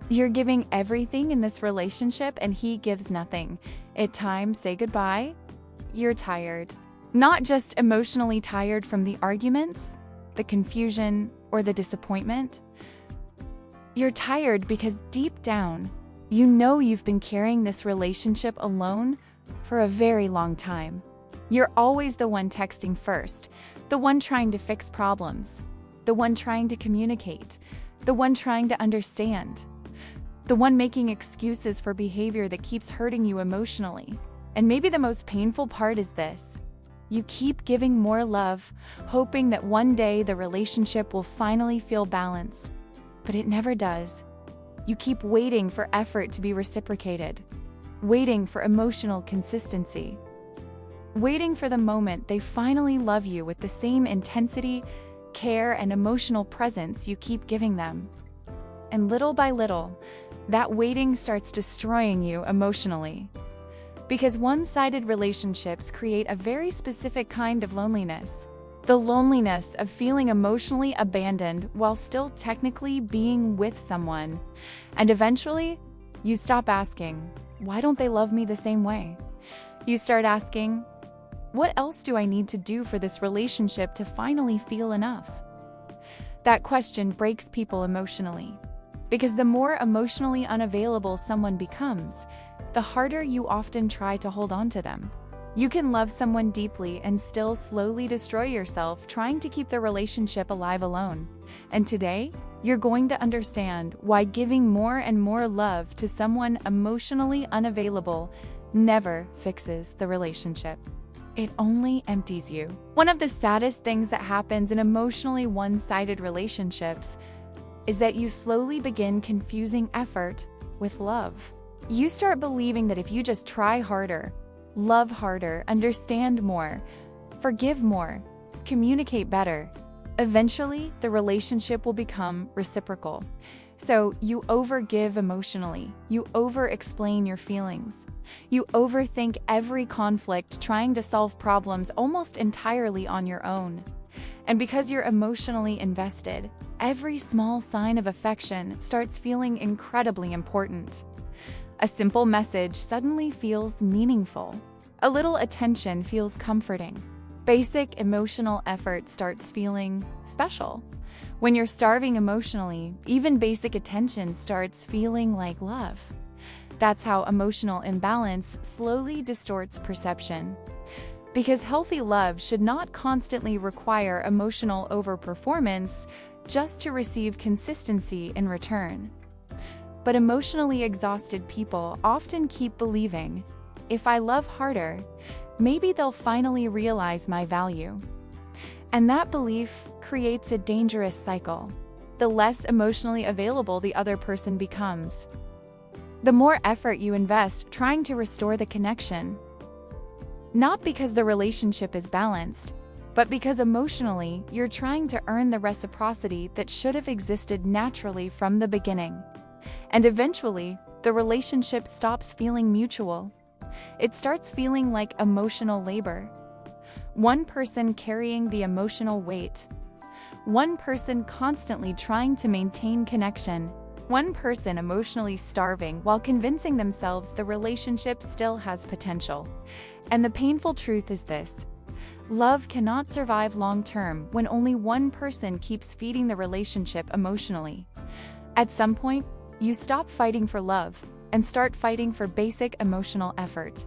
You're giving everything in this relationship and he gives nothing. It's time to say goodbye. You're tired. Not just emotionally tired from the arguments, the confusion, or the disappointment. You're tired because deep down, you know you've been carrying this relationship alone for a very long time. You're always the one texting first, the one trying to fix problems, the one trying to communicate, the one trying to understand, the one making excuses for behavior that keeps hurting you emotionally. And maybe the most painful part is this. You keep giving more love, hoping that one day the relationship will finally feel balanced, but it never does. You keep waiting for effort to be reciprocated, waiting for emotional consistency, waiting for the moment they finally love you with the same intensity, care, and emotional presence you keep giving them. And little by little, that waiting starts destroying you emotionally. Because one-sided relationships create a very specific kind of loneliness. The loneliness of feeling emotionally abandoned while still technically being with someone. And eventually, you stop asking, why don't they love me the same way? You start asking, what else do I need to do for this relationship to finally feel enough? That question breaks people emotionally. Because the more emotionally unavailable someone becomes, the harder you often try to hold on to them. You can love someone deeply and still slowly destroy yourself trying to keep the relationship alive alone. And today, you're going to understand why giving more and more love to someone emotionally unavailable never fixes the relationship. It only empties you. One of the saddest things that happens in emotionally one-sided relationships is that you slowly begin confusing effort with love. You start believing that if you just try harder, love harder, understand more, forgive more, communicate better, eventually the relationship will become reciprocal. So you overgive emotionally, you over-explain your feelings, you overthink every conflict, trying to solve problems almost entirely on your own. And because you're emotionally invested, every small sign of affection starts feeling incredibly important. A simple message suddenly feels meaningful. A little attention feels comforting. Basic emotional effort starts feeling special. When you're starving emotionally, even basic attention starts feeling like love. That's how emotional imbalance slowly distorts perception. Because healthy love should not constantly require emotional overperformance just to receive consistency in return. But emotionally exhausted people often keep believing, if I love harder, maybe they'll finally realize my value. And that belief creates a dangerous cycle. The less emotionally available the other person becomes, the more effort you invest trying to restore the connection. Not because the relationship is balanced, but because emotionally you're trying to earn the reciprocity that should have existed naturally from the beginning. And eventually, the relationship stops feeling mutual. It starts feeling like emotional labor. One person carrying the emotional weight. One person constantly trying to maintain connection. One person emotionally starving while convincing themselves the relationship still has potential. And the painful truth is this. Love cannot survive long-term when only one person keeps feeding the relationship emotionally. At some point, you stop fighting for love and start fighting for basic emotional effort.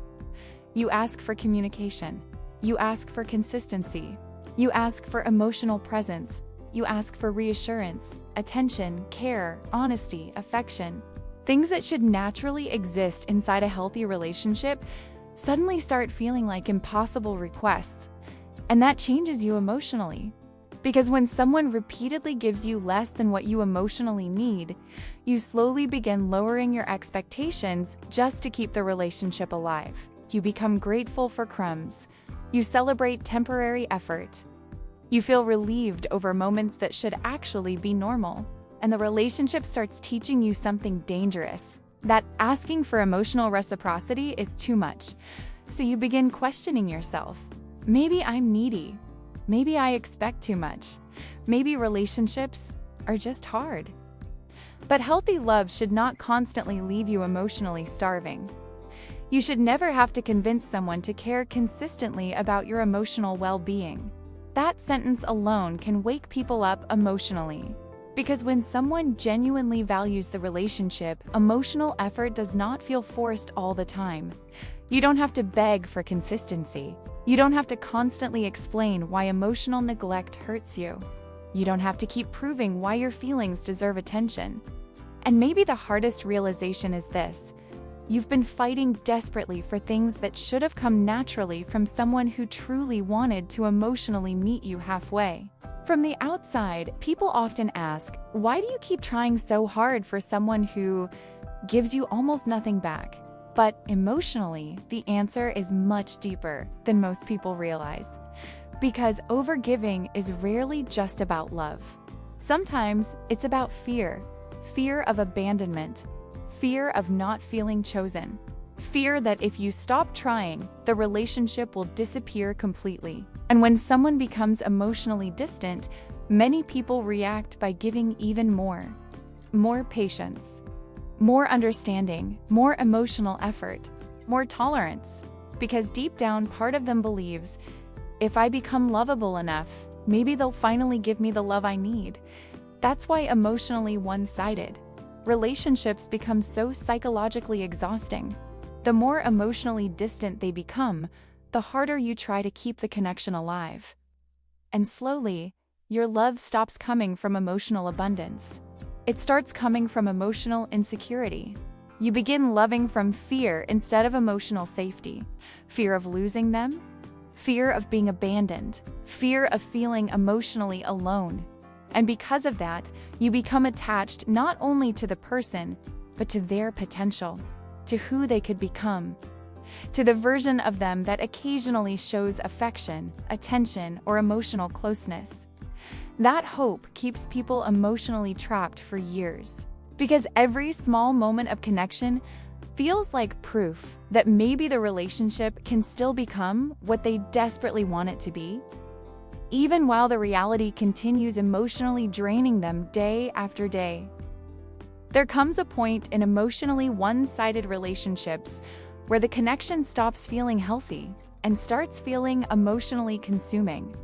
You ask for communication. You ask for consistency. You ask for emotional presence. You ask for reassurance, attention, care, honesty, affection. Things that should naturally exist inside a healthy relationship suddenly start feeling like impossible requests. And that changes you emotionally. Because when someone repeatedly gives you less than what you emotionally need, you slowly begin lowering your expectations just to keep the relationship alive. You become grateful for crumbs. You celebrate temporary effort. You feel relieved over moments that should actually be normal. And the relationship starts teaching you something dangerous, that asking for emotional reciprocity is too much. So you begin questioning yourself. Maybe I'm needy. Maybe I expect too much. Maybe relationships are just hard. But healthy love should not constantly leave you emotionally starving. You should never have to convince someone to care consistently about your emotional well-being. That sentence alone can wake people up emotionally. Because when someone genuinely values the relationship, emotional effort does not feel forced all the time. You don't have to beg for consistency. You don't have to constantly explain why emotional neglect hurts you. You don't have to keep proving why your feelings deserve attention. And maybe the hardest realization is this: you've been fighting desperately for things that should have come naturally from someone who truly wanted to emotionally meet you halfway. From the outside, people often ask, why do you keep trying so hard for someone who gives you almost nothing back? But emotionally, the answer is much deeper than most people realize. Because overgiving is rarely just about love. Sometimes it's about fear. Fear of abandonment. Fear of not feeling chosen. Fear that if you stop trying, the relationship will disappear completely. And when someone becomes emotionally distant, many people react by giving even more. More patience, more understanding, more emotional effort, more tolerance. Because deep down, part of them believes, if I become lovable enough, maybe they'll finally give me the love I need. That's why emotionally one-sided relationships become so psychologically exhausting. The more emotionally distant they become, the harder you try to keep the connection alive. And slowly, your love stops coming from emotional abundance. It starts coming from emotional insecurity. You begin loving from fear instead of emotional safety. Fear of losing them, fear of being abandoned, fear of feeling emotionally alone. And because of that, you become attached not only to the person, but to their potential, to who they could become, to the version of them that occasionally shows affection, attention, or emotional closeness. That hope keeps people emotionally trapped for years, because every small moment of connection feels like proof that maybe the relationship can still become what they desperately want it to be, even while the reality continues emotionally draining them day after day. There comes a point in emotionally one-sided relationships where the connection stops feeling healthy and starts feeling emotionally consuming.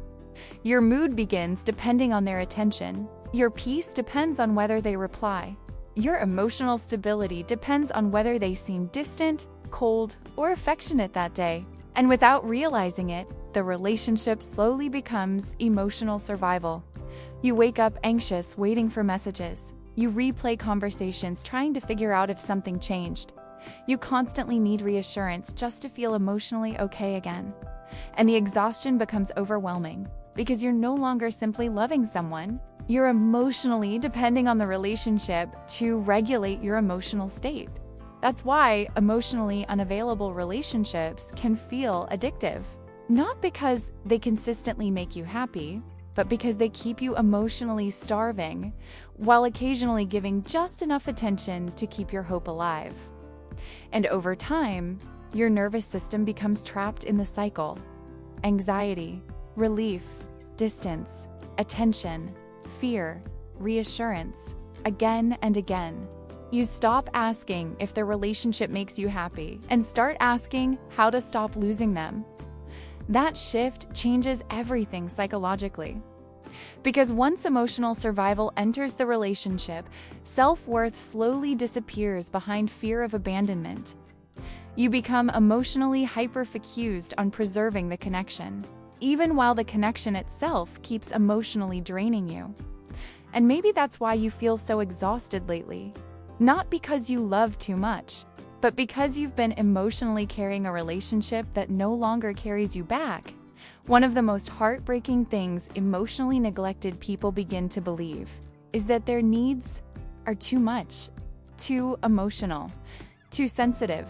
Your mood begins depending on their attention. Your peace depends on whether they reply. Your emotional stability depends on whether they seem distant, cold, or affectionate that day. And without realizing it, the relationship slowly becomes emotional survival. You wake up anxious, waiting for messages. You replay conversations, trying to figure out if something changed. You constantly need reassurance just to feel emotionally okay again. And the exhaustion becomes overwhelming because you're no longer simply loving someone. You're emotionally depending on the relationship to regulate your emotional state. That's why emotionally unavailable relationships can feel addictive. Not because they consistently make you happy, but because they keep you emotionally starving, while occasionally giving just enough attention to keep your hope alive. And over time, your nervous system becomes trapped in the cycle. Anxiety, relief, distance, attention, fear, reassurance, again and again. You stop asking if the relationship makes you happy and start asking how to stop losing them. That shift changes everything psychologically. Because once emotional survival enters the relationship, self-worth slowly disappears behind fear of abandonment. You become emotionally hyper-focused on preserving the connection, even while the connection itself keeps emotionally draining you. And maybe that's why you feel so exhausted lately. Not because you love too much, but because you've been emotionally carrying a relationship that no longer carries you back. One of the most heartbreaking things emotionally neglected people begin to believe is that their needs are too much, too emotional, too sensitive,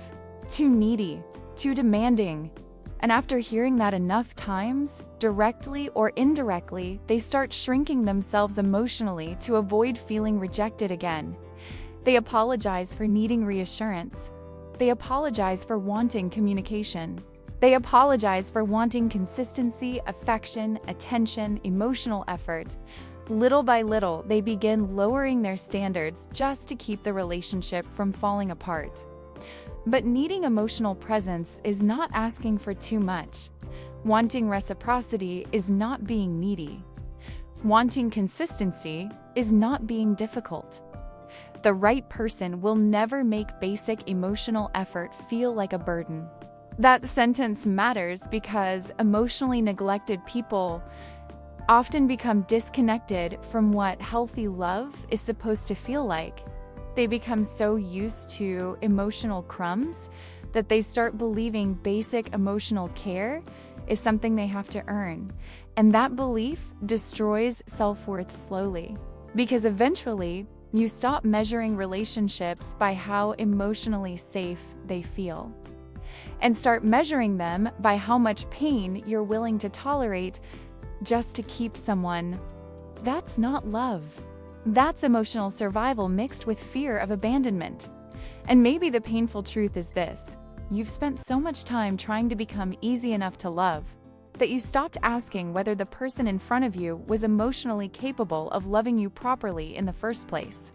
too needy, too demanding. And after hearing that enough times, directly or indirectly, they start shrinking themselves emotionally to avoid feeling rejected again. They apologize for needing reassurance. They apologize for wanting communication. They apologize for wanting consistency, affection, attention, emotional effort. Little by little, they begin lowering their standards just to keep the relationship from falling apart. But needing emotional presence is not asking for too much. Wanting reciprocity is not being needy. Wanting consistency is not being difficult. The right person will never make basic emotional effort feel like a burden. That sentence matters because emotionally neglected people often become disconnected from what healthy love is supposed to feel like. They become so used to emotional crumbs that they start believing basic emotional care is something they have to earn. And that belief destroys self-worth slowly, because eventually you stop measuring relationships by how emotionally safe they feel, and start measuring them by how much pain you're willing to tolerate just to keep someone. That's not love. That's emotional survival mixed with fear of abandonment. And maybe the painful truth is this: you've spent so much time trying to become easy enough to love that you stopped asking whether the person in front of you was emotionally capable of loving you properly in the first place.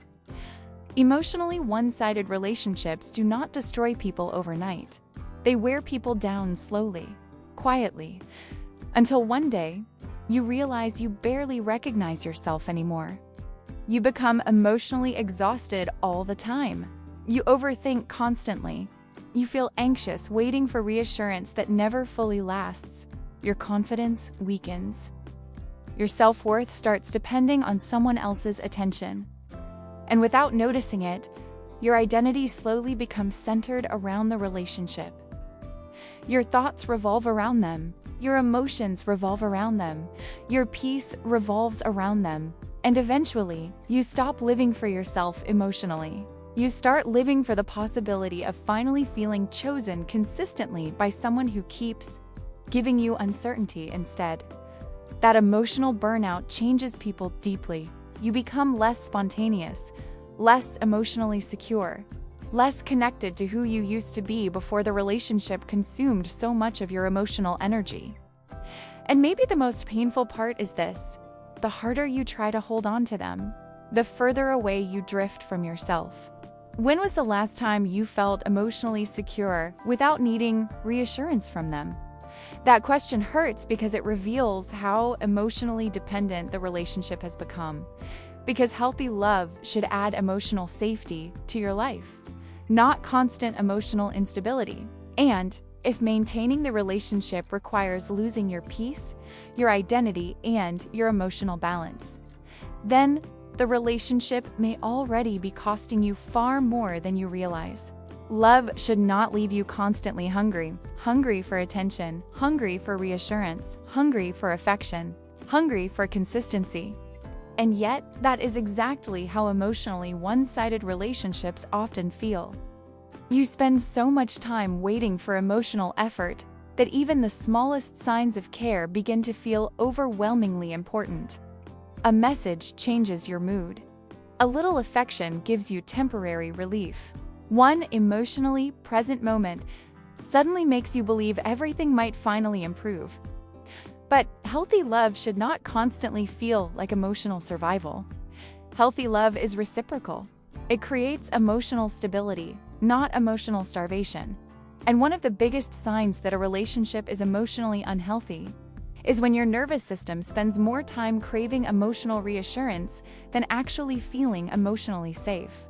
Emotionally one-sided relationships do not destroy people overnight. They wear people down slowly, quietly, until one day you realize you barely recognize yourself anymore. You become emotionally exhausted all the time. You overthink constantly. You feel anxious, waiting for reassurance that never fully lasts. Your confidence weakens. Your self-worth starts depending on someone else's attention. And without noticing it, your identity slowly becomes centered around the relationship. Your thoughts revolve around them. Your emotions revolve around them. Your peace revolves around them. And eventually, you stop living for yourself emotionally. You start living for the possibility of finally feeling chosen consistently by someone who keeps giving you uncertainty instead. That emotional burnout changes people deeply. You become less spontaneous, less emotionally secure, less connected to who you used to be before the relationship consumed so much of your emotional energy. And maybe the most painful part is this: the harder you try to hold on to them, the further away you drift from yourself. When was the last time you felt emotionally secure without needing reassurance from them? That question hurts because it reveals how emotionally dependent the relationship has become. Because healthy love should add emotional safety to your life, not constant emotional instability. And if maintaining the relationship requires losing your peace, your identity, and your emotional balance, then the relationship may already be costing you far more than you realize. Love should not leave you constantly hungry for attention, hungry for reassurance, hungry for affection, hungry for consistency. And yet, that is exactly how emotionally one-sided relationships often feel. You spend so much time waiting for emotional effort that even the smallest signs of care begin to feel overwhelmingly important. A message changes your mood. A little affection gives you temporary relief. One emotionally present moment suddenly makes you believe everything might finally improve. But healthy love should not constantly feel like emotional survival. Healthy love is reciprocal. It creates emotional stability, not emotional starvation. And one of the biggest signs that a relationship is emotionally unhealthy is when your nervous system spends more time craving emotional reassurance than actually feeling emotionally safe.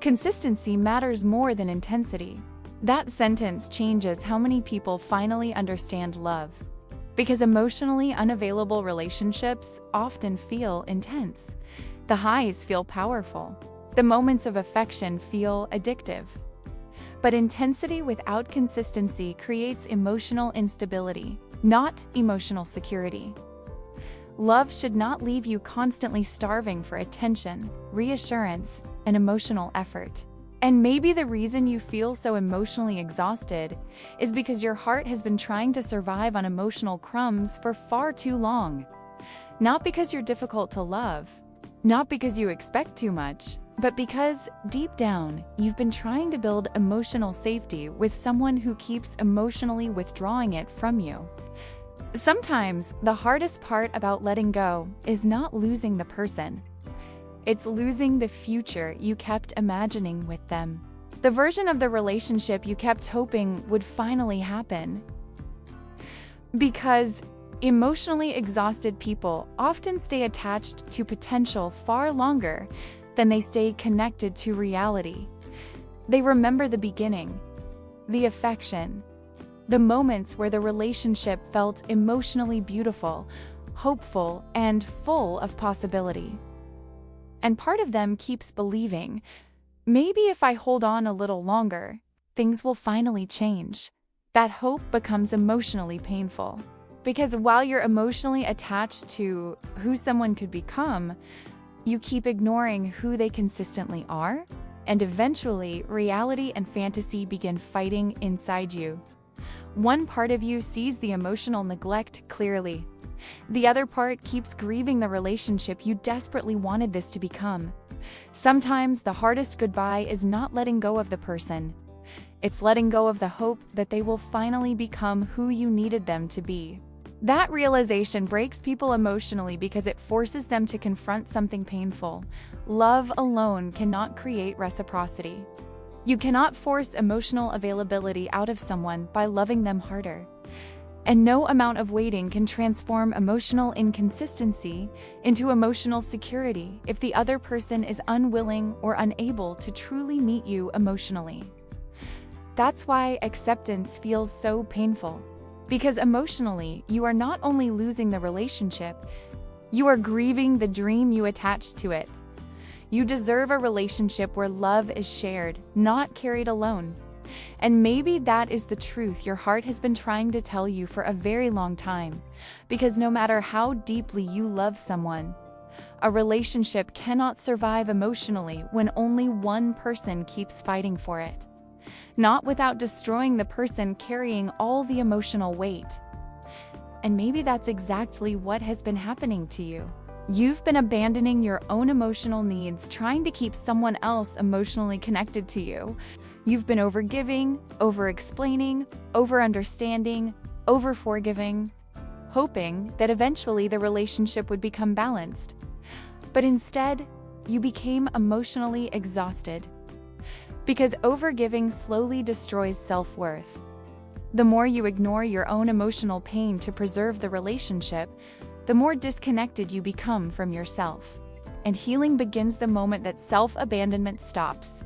Consistency matters more than intensity. That sentence changes how many people finally understand love. Because emotionally unavailable relationships often feel intense. The highs feel powerful. The moments of affection feel addictive. But intensity without consistency creates emotional instability, not emotional security. Love should not leave you constantly starving for attention, reassurance, and emotional effort. And maybe the reason you feel so emotionally exhausted is because your heart has been trying to survive on emotional crumbs for far too long. Not because you're difficult to love, not because you expect too much, but because, deep down, you've been trying to build emotional safety with someone who keeps emotionally withdrawing it from you. Sometimes the hardest part about letting go is not losing the person. It's losing the future you kept imagining with them. The version of the relationship you kept hoping would finally happen. Because emotionally exhausted people often stay attached to potential far longer than they stay connected to reality. They remember the beginning, the affection, the moments where the relationship felt emotionally beautiful, hopeful, and full of possibility. And part of them keeps believing, maybe if I hold on a little longer, things will finally change. That hope becomes emotionally painful. Because while you're emotionally attached to who someone could become, you keep ignoring who they consistently are, and eventually reality and fantasy begin fighting inside you. One part of you sees the emotional neglect clearly. The other part keeps grieving the relationship you desperately wanted this to become. Sometimes the hardest goodbye is not letting go of the person. It's letting go of the hope that they will finally become who you needed them to be. That realization breaks people emotionally because it forces them to confront something painful. Love alone cannot create reciprocity. You cannot force emotional availability out of someone by loving them harder. And no amount of waiting can transform emotional inconsistency into emotional security if the other person is unwilling or unable to truly meet you emotionally. That's why acceptance feels so painful. Because emotionally, you are not only losing the relationship, you are grieving the dream you attached to it. You deserve a relationship where love is shared, not carried alone. And maybe that is the truth your heart has been trying to tell you for a very long time. Because no matter how deeply you love someone, a relationship cannot survive emotionally when only one person keeps fighting for it. Not without destroying the person carrying all the emotional weight. And maybe that's exactly what has been happening to you. You've been abandoning your own emotional needs, trying to keep someone else emotionally connected to you. You've been overgiving, over-explaining, over-understanding, over-forgiving, hoping that eventually the relationship would become balanced. But instead, you became emotionally exhausted. Because overgiving slowly destroys self-worth. The more you ignore your own emotional pain to preserve the relationship, the more disconnected you become from yourself. And healing begins the moment that self-abandonment stops.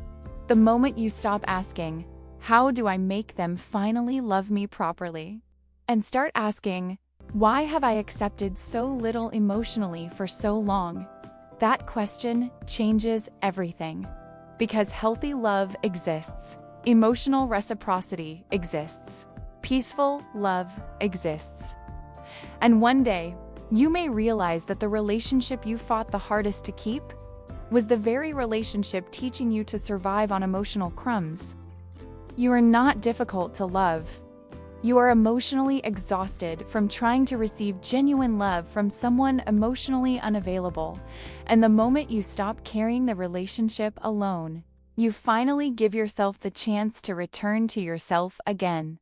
The moment you stop asking, how do I make them finally love me properly? And start asking, why have I accepted so little emotionally for so long? That question changes everything. Because healthy love exists, emotional reciprocity exists, peaceful love exists. And one day, you may realize that the relationship you fought the hardest to keep was the very relationship teaching you to survive on emotional crumbs. You are not difficult to love. You are emotionally exhausted from trying to receive genuine love from someone emotionally unavailable. And the moment you stop carrying the relationship alone, you finally give yourself the chance to return to yourself again.